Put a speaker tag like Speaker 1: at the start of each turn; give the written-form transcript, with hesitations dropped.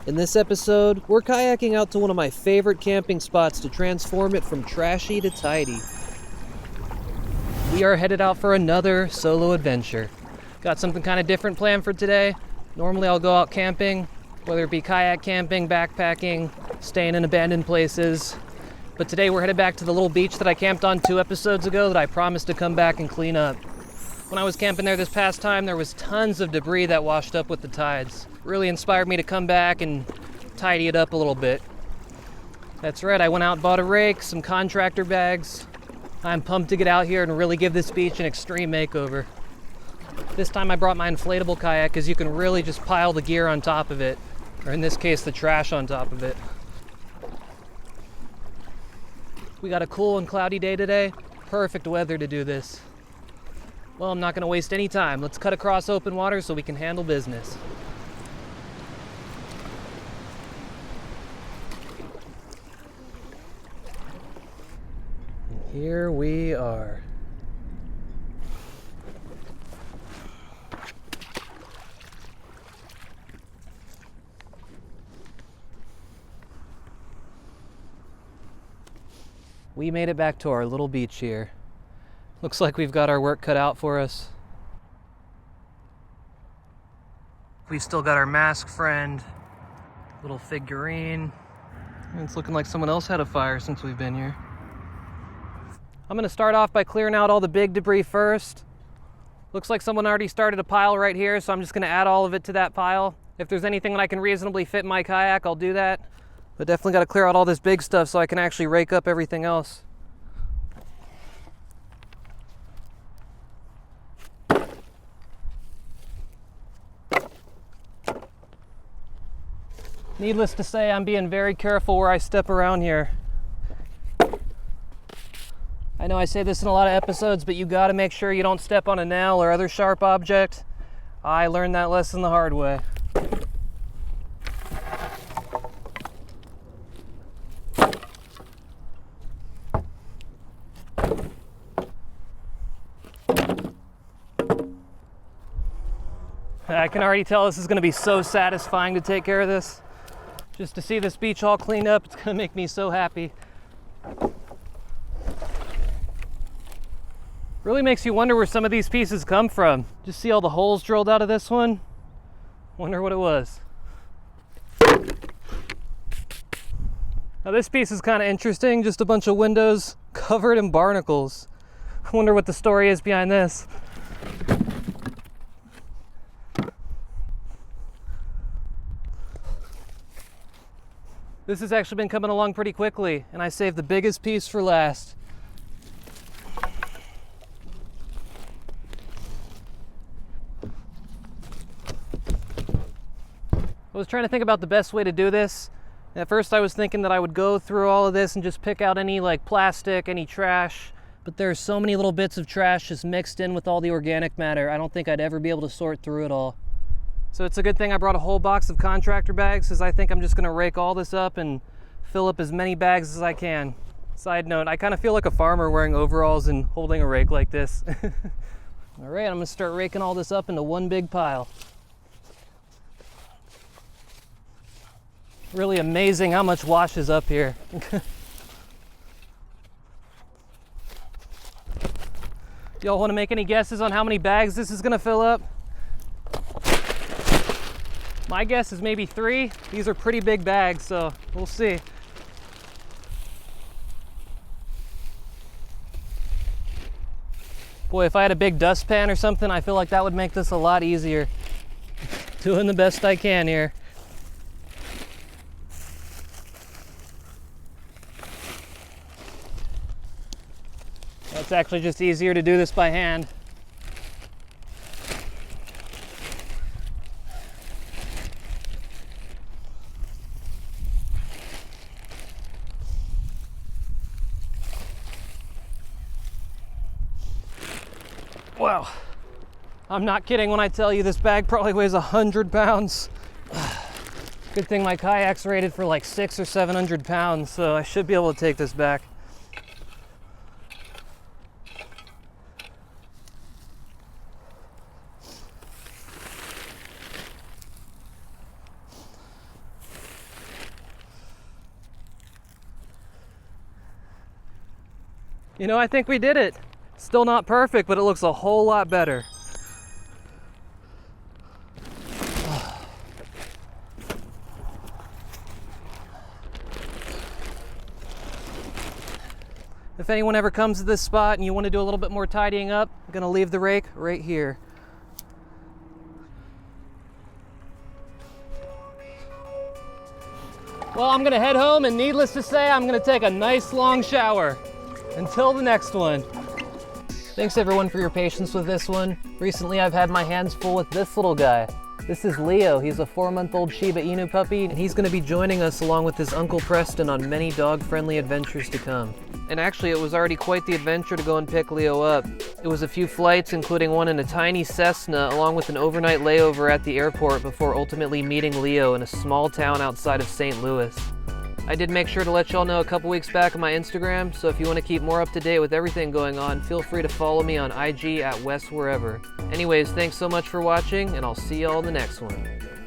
Speaker 1: In this episode, we're kayaking out to one of my favorite camping spots to transform it from trashy to tidy. We are headed out for another solo adventure. Got something kind of different planned for today. Normally I'll go out camping, whether it be kayak camping, backpacking, staying in abandoned places. But today we're headed back to the little beach that I camped on 2 episodes ago that I promised to come back and clean up. When I was camping there this past time, there was tons of debris that washed up with the tides. Really inspired me to come back and tidy it up a little bit. That's right, I went out and bought a rake, some contractor bags. I'm pumped to get out here and really give this beach an extreme makeover. This time I brought my inflatable kayak because you can really just pile the gear on top of it, or in this case, the trash on top of it. We got a cool and cloudy day today. Perfect weather to do this. Well, I'm not going to waste any time. Let's cut across open water so we can handle business. And here we are. We made it back to our little beach here. Looks like we've got our work cut out for us. We've still got our mask friend, little figurine. And it's looking like someone else had a fire since we've been here. I'm gonna start off by clearing out all the big debris first. Looks like someone already started a pile right here, so I'm just gonna add all of it to that pile. If there's anything that I can reasonably fit in my kayak, I'll do that. But definitely gotta clear out all this big stuff so I can actually rake up everything else. Needless to say, I'm being very careful where I step around here. I know I say this in a lot of episodes, but you gotta make sure you don't step on a nail or other sharp object. I learned that lesson the hard way. I can already tell this is gonna be so satisfying to take care of this. Just to see this beach all cleaned up, it's gonna make me so happy. Really makes you wonder where some of these pieces come from. Just see all the holes drilled out of this one. Wonder what it was. Now this piece is kind of interesting, just a bunch of windows covered in barnacles. I wonder what the story is behind this. This has actually been coming along pretty quickly, and I saved the biggest piece for last. I was trying to think about the best way to do this. At first I was thinking that I would go through all of this and just pick out any like plastic, any trash, but there's so many little bits of trash just mixed in with all the organic matter. I don't think I'd ever be able to sort through it all. So it's a good thing I brought a whole box of contractor bags, because I think I'm just gonna rake all this up and fill up as many bags as I can. Side note, I kind of feel like a farmer wearing overalls and holding a rake like this. All right, I'm gonna start raking all this up into one big pile. Really amazing how much washes up here. Y'all wanna make any guesses on how many bags this is gonna fill up? My guess is maybe 3. These are pretty big bags, so we'll see. Boy, if I had a big dustpan or something, I feel like that would make this a lot easier. Doing the best I can here. It's actually just easier to do this by hand. Wow, I'm not kidding when I tell you this bag probably weighs 100 pounds. Good thing my kayak's rated for like 600 or 700 pounds, so I should be able to take this back. You know, I think we did it. Still not perfect, but it looks a whole lot better. If anyone ever comes to this spot and you want to do a little bit more tidying up, I'm gonna leave the rake right here. Well, I'm gonna head home, and needless to say, I'm gonna take a nice long shower. Until the next one. Thanks everyone for your patience with this one. Recently I've had my hands full with this little guy. This is Leo. He's a 4-month-old Shiba Inu puppy, and he's gonna be joining us along with his Uncle Preston on many dog-friendly adventures to come. And actually, it was already quite the adventure to go and pick Leo up. It was a few flights, including one in a tiny Cessna, along with an overnight layover at the airport before ultimately meeting Leo in a small town outside of St. Louis. I did make sure to let y'all know a couple weeks back on my Instagram, so if you want to keep more up to date with everything going on, feel free to follow me on IG at WesWherever. Anyways, thanks so much for watching, and I'll see y'all in the next one.